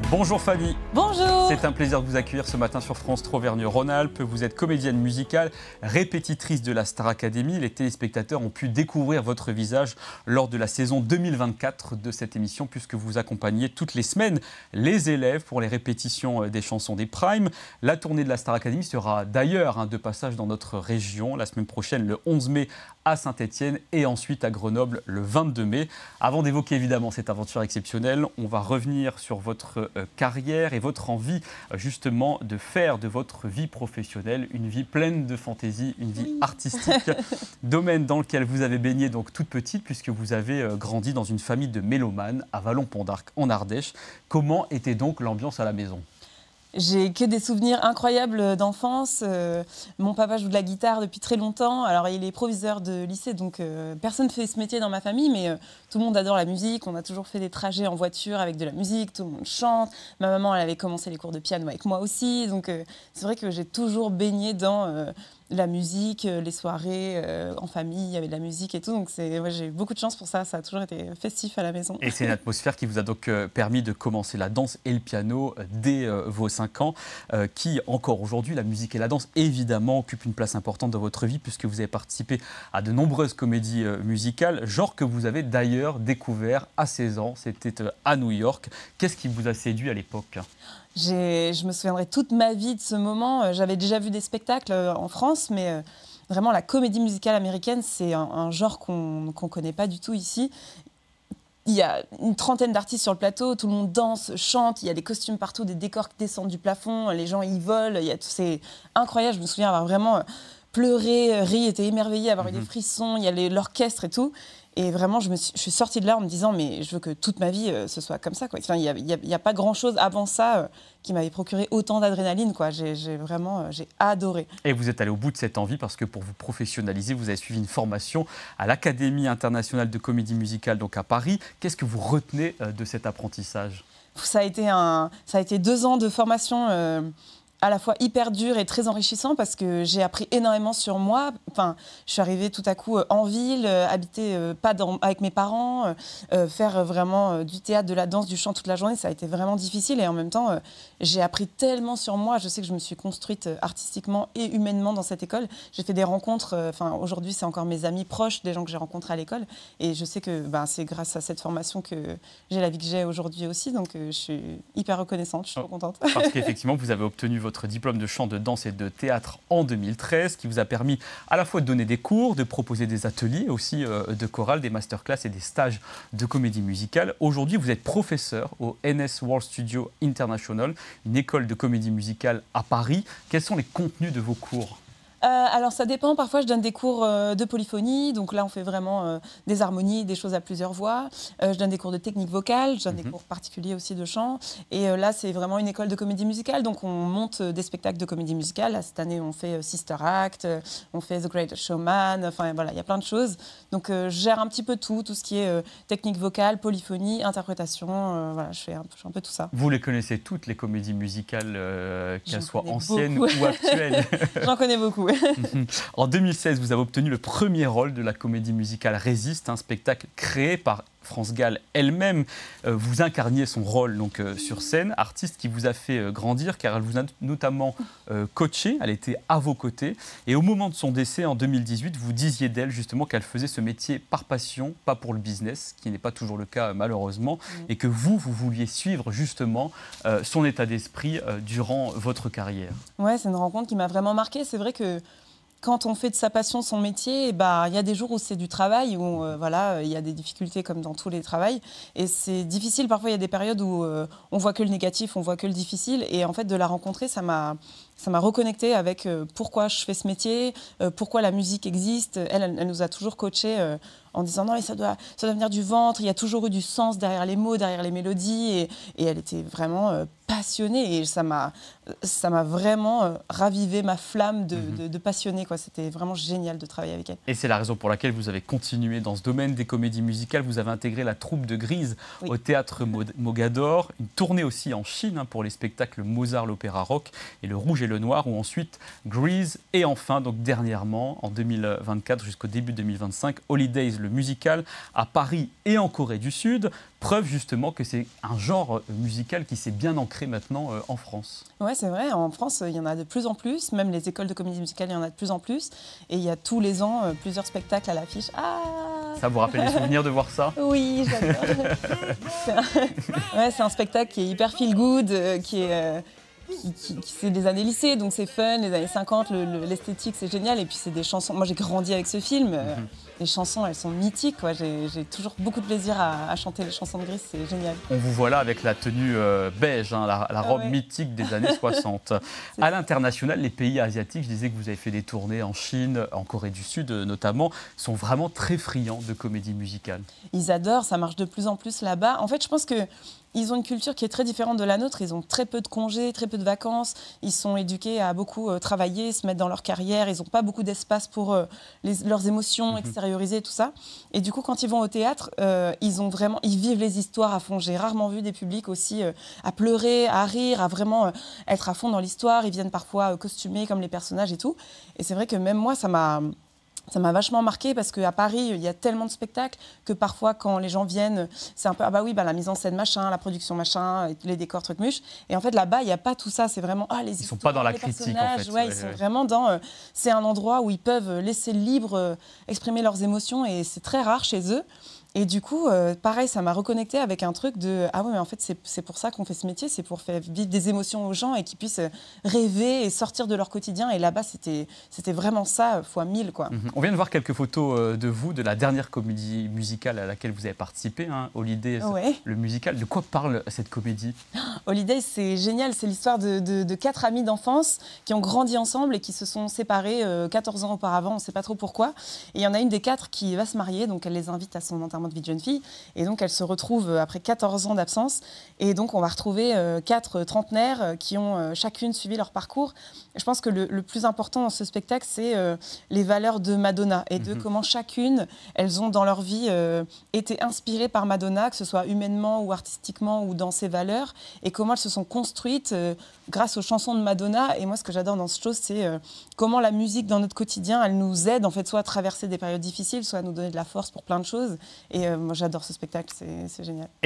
Bonjour Fanny. Bonjour. C'est un plaisir de vous accueillir ce matin sur France 3 Auvergne-Rhône-Alpes. Vous êtes comédienne musicale, répétitrice de la Star Academy. Les téléspectateurs ont pu découvrir votre visage lors de la saison 2024 de cette émission, puisque vous accompagnez toutes les semaines les élèves pour les répétitions des chansons des Primes. La tournée de la Star Academy sera d'ailleurs de passage dans notre région la semaine prochaine, le 11 mai à Saint-Étienne et ensuite à Grenoble le 22 mai. Avant d'évoquer évidemment cette aventure exceptionnelle, on va revenir sur votre carrière et votre envie justement de faire de votre vie professionnelle une vie pleine de fantaisie, une vie artistique, domaine dans lequel vous avez baigné donc toute petite puisque vous avez grandi dans une famille de mélomanes à Vallon-Pont d'Arc en Ardèche. Comment était donc l'ambiance à la maison ? J'ai que des souvenirs incroyables d'enfance. Mon papa joue de la guitare depuis très longtemps. Alors, il est proviseur de lycée, donc personne ne fait ce métier dans ma famille, mais tout le monde adore la musique. On a toujours fait des trajets en voiture avec de la musique, tout le monde chante. Ma maman, elle avait commencé les cours de piano avec moi aussi. Donc, c'est vrai que j'ai toujours baigné dans la musique, les soirées en famille, il y avait de la musique et tout. Donc, j'ai eu beaucoup de chance pour ça. Ça a toujours été festif à la maison. Et c'est une atmosphère qui vous a donc permis de commencer la danse et le piano dès vos 5 ans, qui encore aujourd'hui, la musique et la danse évidemment occupent une place importante dans votre vie puisque vous avez participé à de nombreuses comédies musicales, genre que vous avez d'ailleurs découvert à 16 ans, c'était à New York. Qu'est-ce qui vous a séduit à l'époque ? Je me souviendrai toute ma vie de ce moment. J'avais déjà vu des spectacles en France, mais vraiment la comédie musicale américaine, c'est un genre qu'on connaît pas du tout ici. Il y a une trentaine d'artistes sur le plateau, tout le monde danse, chante, il y a des costumes partout, des décors qui descendent du plafond, les gens y volent, c'est incroyable. Je me souviens avoir vraiment pleuré, ri, été émerveillée, avoir eu des frissons, il y a l'orchestre et tout. Et vraiment, je suis sortie de là en me disant, mais je veux que toute ma vie, ce soit comme ça, quoi. Enfin, il y a pas grand-chose avant ça qui m'avait procuré autant d'adrénaline, quoi. J'ai adoré. Et vous êtes allé au bout de cette envie parce que pour vous professionnaliser, vous avez suivi une formation à l'Académie internationale de comédie musicale, donc à Paris. Qu'est-ce que vous retenez de cet apprentissage ? Ça a été 2 ans de formation à la fois hyper dur et très enrichissant parce que j'ai appris énormément sur moi. Enfin, je suis arrivée tout à coup en ville, habiter pas avec mes parents, faire vraiment du théâtre, de la danse, du chant toute la journée. Ça a été vraiment difficile et en même temps, j'ai appris tellement sur moi. Je sais que je me suis construite artistiquement et humainement dans cette école. J'ai fait des rencontres. Aujourd'hui, c'est encore mes amis proches, des gens que j'ai rencontrés à l'école. Et je sais que c'est grâce à cette formation que j'ai la vie que j'ai aujourd'hui aussi. Donc, je suis hyper reconnaissante. Je suis trop contente. Parce qu'effectivement, vous avez obtenu votre diplôme de chant, de danse et de théâtre en 2013, qui vous a permis à la fois de donner des cours, de proposer des ateliers aussi de chorale, des masterclass et des stages de comédie musicale. Aujourd'hui, vous êtes professeur au NS World Studio International, une école de comédie musicale à Paris. Quels sont les contenus de vos cours ? Alors ça dépend, parfois je donne des cours de polyphonie, donc là on fait vraiment des harmonies, des choses à plusieurs voix. Je donne des cours de technique vocale, je donne des cours particuliers aussi de chant. Et là c'est vraiment une école de comédie musicale, donc on monte des spectacles de comédie musicale. Là, cette année on fait Sister Act, on fait The Greatest Showman, enfin voilà, il y a plein de choses. Donc je gère un petit peu tout ce qui est technique vocale, polyphonie, interprétation, voilà, je fais un peu tout ça. Vous les connaissez toutes les comédies musicales, qu'elles soient anciennes ou actuelles? J'en connais beaucoup. En 2016, vous avez obtenu le premier rôle de la comédie musicale Résiste, un spectacle créé par France Gall elle-même. Vous incarniez son rôle donc, sur scène, artiste qui vous a fait grandir car elle vous a notamment coaché, elle était à vos côtés. Et au moment de son décès en 2018, vous disiez d'elle justement qu'elle faisait ce métier par passion, pas pour le business, qui n'est pas toujours le cas malheureusement, et que vous vouliez suivre justement son état d'esprit durant votre carrière. Ouais, c'est une rencontre qui m'a vraiment marquée. C'est vrai que quand on fait de sa passion son métier, il y a des jours où c'est du travail, où il y a des difficultés comme dans tous les travails. Et c'est difficile, parfois il y a des périodes où on voit que le négatif, on voit que le difficile. Et en fait, de la rencontrer, ça m'a reconnectée avec pourquoi je fais ce métier, pourquoi la musique existe. Elle nous a toujours coachés en disant non, mais ça doit venir du ventre, il y a toujours eu du sens derrière les mots, derrière les mélodies. Et elle était vraiment passionnée et ça m'a vraiment ravivé ma flamme de passionnée, quoi. C'était vraiment génial de travailler avec elle. Et c'est la raison pour laquelle vous avez continué dans ce domaine des comédies musicales. Vous avez intégré la troupe de Grise au théâtre Mogador, une tournée aussi en Chine pour les spectacles Mozart, l'opéra rock et le Rouge et et le noir, ou ensuite Grease, et enfin, donc dernièrement, en 2024 jusqu'au début 2025, Holidays, le musical, à Paris et en Corée du Sud. Preuve justement que c'est un genre musical qui s'est bien ancré maintenant en France. Ouais, c'est vrai. En France, il y en a de plus en plus. Même les écoles de comédie musicale, il y en a de plus en plus. Et il y a tous les ans plusieurs spectacles à l'affiche. Ah! Ça vous rappelle les souvenirs de voir ça? Oui, j'adore. C'est un spectacle qui est hyper feel good, c'est des années lycée, donc c'est fun, les années 50, l'esthétique c'est génial, et puis c'est des chansons. Moi j'ai grandi avec ce film, les chansons elles sont mythiques, quoi. J'ai toujours beaucoup de plaisir à chanter les chansons de Grease, c'est génial. On vous voit là avec la tenue beige, hein, la robe mythique des années 60. À l'international, les pays asiatiques, je disais que vous avez fait des tournées en Chine, en Corée du Sud notamment, sont vraiment très friands de comédie musicale. Ils adorent, ça marche de plus en plus là-bas. En fait, je pense que ils ont une culture qui est très différente de la nôtre. Ils ont très peu de congés, très peu de vacances. Ils sont éduqués à beaucoup travailler, se mettre dans leur carrière. Ils n'ont pas beaucoup d'espace pour leurs émotions, extérioriser tout ça. Et du coup, quand ils vont au théâtre, ils vivent les histoires à fond. J'ai rarement vu des publics aussi à pleurer, à rire, à vraiment être à fond dans l'histoire. Ils viennent parfois costumés comme les personnages et tout. Et c'est vrai que même moi, ça m'a vachement marqué parce qu'à Paris, il y a tellement de spectacles que parfois, quand les gens viennent, c'est un peu « ah bah oui, bah, la mise en scène machin, la production machin, les décors trucs muches ». Et en fait, là-bas, il n'y a pas tout ça. C'est vraiment « ah, les histoires, ils sont pas dans la critique, en fait. Ouais, ils sont vraiment dans… c'est un endroit où ils peuvent laisser libre exprimer leurs émotions et c'est très rare chez eux. Et du coup, pareil, ça m'a reconnecté avec un truc de « ah oui, mais en fait, c'est pour ça qu'on fait ce métier, c'est pour faire vivre des émotions aux gens et qu'ils puissent rêver et sortir de leur quotidien. » Et là-bas, c'était vraiment ça, fois 1000, quoi. On vient de voir quelques photos de vous, de la dernière comédie musicale à laquelle vous avez participé, hein, Holidays, le musical. De quoi parle cette comédie? Holidays, c'est génial. C'est l'histoire de 4 amis d'enfance qui ont grandi ensemble et qui se sont séparés 14 ans auparavant. On ne sait pas trop pourquoi. Et il y en a une des 4 qui va se marier, donc elle les invite à son enterrement de vie de jeune fille. Et donc, elle se retrouve après 14 ans d'absence. Et donc, on va retrouver 4 trentenaires qui ont chacune suivi leur parcours. Et je pense que le plus important dans ce spectacle, c'est les valeurs de Madonna et de comment chacune, elles ont dans leur vie été inspirées par Madonna, que ce soit humainement ou artistiquement ou dans ses valeurs, et comment elles se sont construites grâce aux chansons de Madonna. Et moi, ce que j'adore dans cette chose, c'est comment la musique dans notre quotidien, elle nous aide en fait soit à traverser des périodes difficiles, soit à nous donner de la force pour plein de choses. Et moi, j'adore ce spectacle, c'est génial.